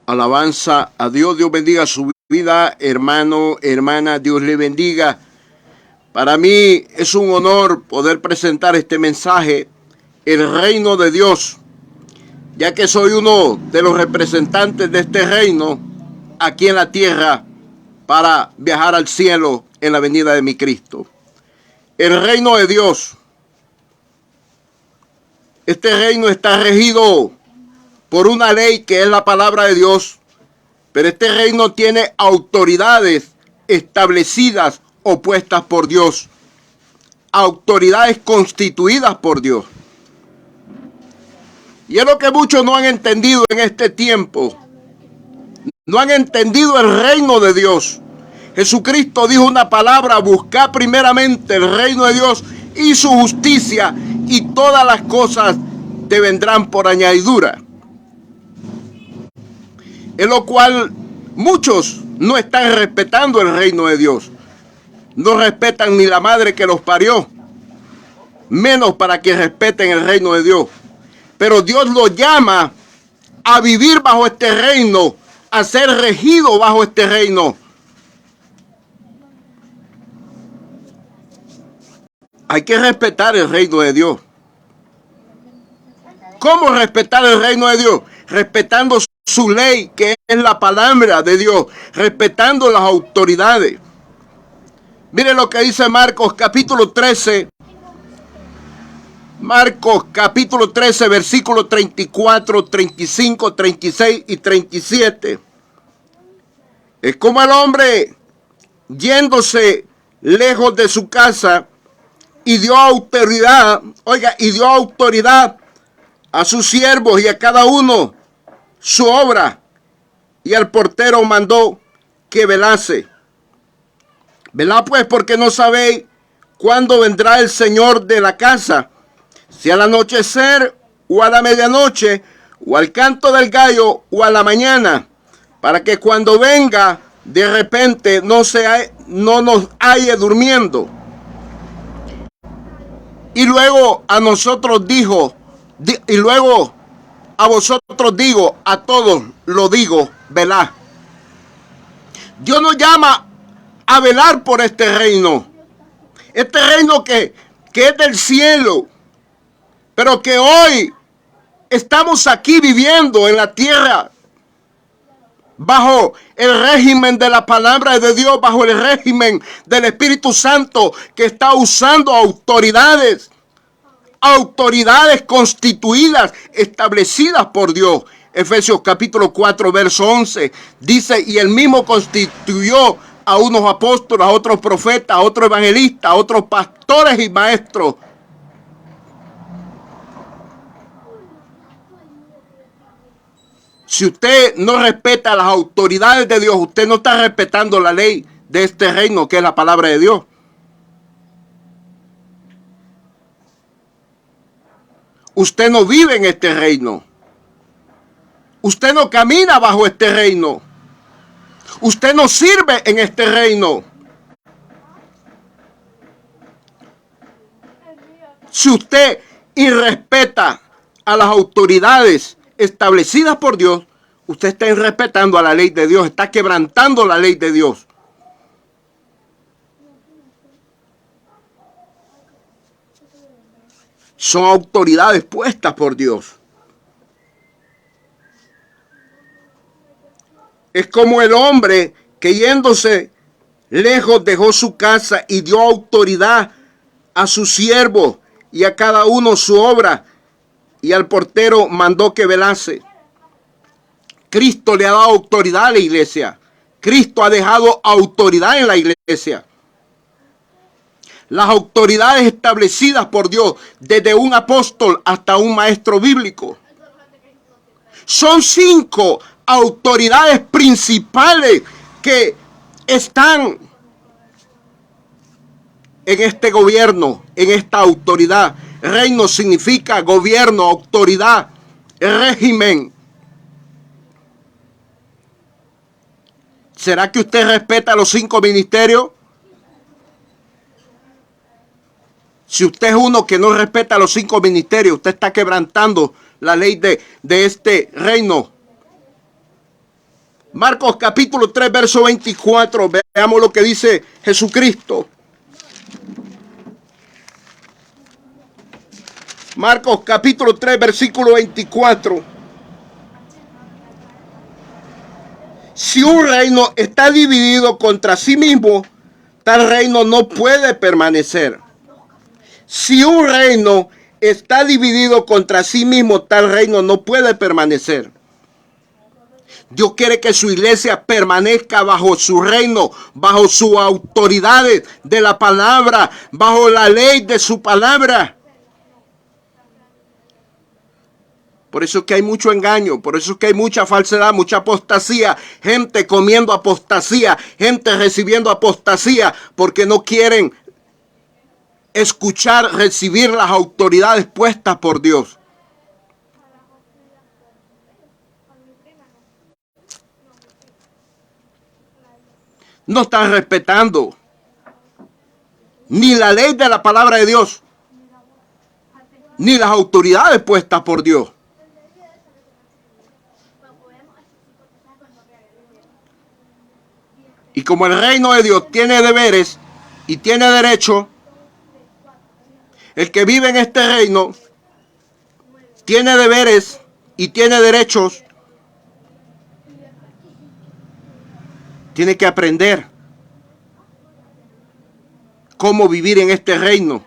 Alabanza a Dios, Dios bendiga su vida, hermano, hermana, Dios le bendiga. Para mí es un honor poder presentar este mensaje, el reino de Dios, ya que soy uno de los representantes de este reino aquí en la tierra para viajar al cielo en la venida de mi Cristo. El reino de Dios. Este reino está regido por una ley que es la palabra de Dios, pero este reino tiene autoridades establecidas o puestas por Dios, autoridades constituidas por Dios. Y es lo que muchos no han entendido en este tiempo. No han entendido el reino de Dios. Jesucristo dijo una palabra: buscad primeramente el reino de Dios y su justicia, y todas las cosas te vendrán por añadidura. En lo cual muchos no están respetando el reino de Dios. No respetan ni la madre que los parió, menos para que respeten el reino de Dios. Pero Dios los llama a vivir bajo este reino, a ser regido bajo este reino. Hay que respetar el reino de Dios. ¿Cómo respetar el reino de Dios? Respetando su ley, que es la palabra de Dios, respetando las autoridades. Mire lo que dice Marcos capítulo 13. Marcos capítulo 13, versículos 34, 35, 36 y 37. Es como el hombre yéndose lejos de su casa y dio autoridad, a sus siervos y a cada uno su obra, y al portero mandó que velase. Velad pues, porque no sabéis cuándo vendrá el Señor de la casa, si al anochecer o a la medianoche, o al canto del gallo o a la mañana, para que cuando venga de repente no nos halle durmiendo. Y luego a nosotros dijo, y luego a vosotros digo, a todos lo digo, velad. Dios nos llama a velar por este reino que es del cielo, pero que hoy estamos aquí viviendo en la tierra bajo el régimen de la palabra de Dios, bajo el régimen del Espíritu Santo, que está usando autoridades constituidas, establecidas por Dios. Efesios capítulo 4, verso 11, dice: y él mismo constituyó a unos apóstoles, a otros profetas, a otros evangelistas, a otros pastores y maestros. Si usted no respeta las autoridades de Dios, usted no está respetando la ley de este reino, que es la palabra de Dios. Usted no vive en este reino. Usted no camina bajo este reino. Usted no sirve en este reino. Si usted irrespeta a las autoridades establecidas por Dios, usted está irrespetando a la ley de Dios, está quebrantando la ley de Dios. Son autoridades puestas por Dios. Es como el hombre que yéndose lejos dejó su casa y dio autoridad a sus siervos y a cada uno su obra, y al portero mandó que velase. Cristo le ha dado autoridad a la iglesia. Cristo ha dejado autoridad en la iglesia. Las autoridades establecidas por Dios, desde un apóstol hasta un maestro bíblico. Son 5 autoridades principales que están en este gobierno, en esta autoridad. Reino significa gobierno, autoridad, régimen. ¿Será que usted respeta los 5 ministerios? Si usted es uno que no respeta los 5 ministerios, usted está quebrantando la ley de este reino. Marcos capítulo 3, verso 24. Veamos lo que dice Jesucristo. Marcos capítulo 3, versículo 24. Si un reino está dividido contra sí mismo, tal reino no puede permanecer. Si un reino está dividido contra sí mismo, tal reino no puede permanecer. Dios quiere que su iglesia permanezca bajo su reino, bajo su autoridad de la palabra, bajo la ley de su palabra. Por eso es que hay mucho engaño, por eso es que hay mucha falsedad, mucha apostasía, gente comiendo apostasía, gente recibiendo apostasía, porque no quieren escuchar, recibir las autoridades puestas por Dios. No están respetando ni la ley de la palabra de Dios, ni las autoridades puestas por Dios. Y como el reino de Dios tiene deberes y tiene derecho, el que vive en este reino tiene deberes y tiene derechos. Tiene que aprender cómo vivir en este reino.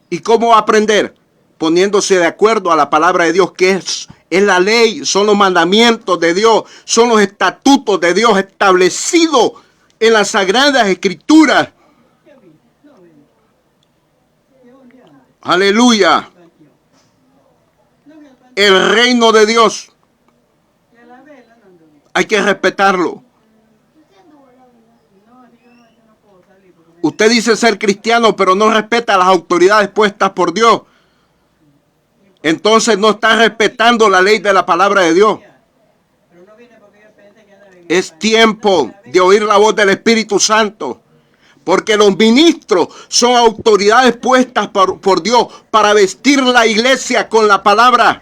¿Y cómo aprender? Poniéndose de acuerdo a la palabra de Dios, que es la ley, son los mandamientos de Dios, son los estatutos de Dios establecidos en las Sagradas Escrituras. Aleluya. El reino de Dios hay que respetarlo. Usted dice ser cristiano, pero no respeta las autoridades puestas por Dios. Entonces no está respetando la ley de la palabra de Dios. Es tiempo de oír la voz del Espíritu Santo. Porque los ministros son autoridades puestas por Dios para vestir la iglesia con la palabra.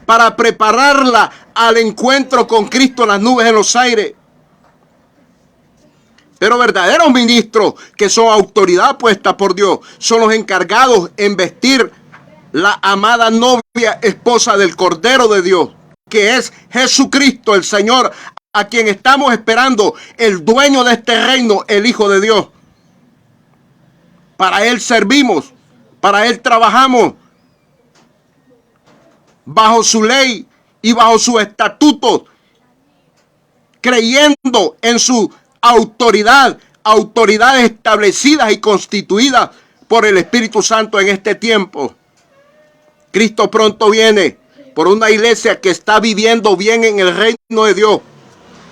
Para prepararla al encuentro con Cristo en las nubes en los aires. Pero verdaderos ministros que son autoridad puesta por Dios son los encargados en vestir la amada novia esposa del Cordero de Dios, que es Jesucristo el Señor, a quien estamos esperando, el dueño de este reino, el Hijo de Dios. Para Él servimos, para Él trabajamos, bajo su ley y bajo sus estatutos, creyendo en su autoridades establecidas y constituidas por el Espíritu Santo en este tiempo. Cristo pronto viene por una iglesia que está viviendo bien en el reino de Dios,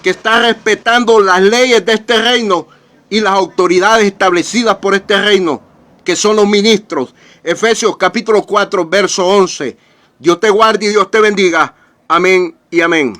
que está respetando las leyes de este reino y las autoridades establecidas por este reino, que son los ministros. Efesios capítulo 4, verso 11. Dios te guarde y Dios te bendiga. Amén y amén.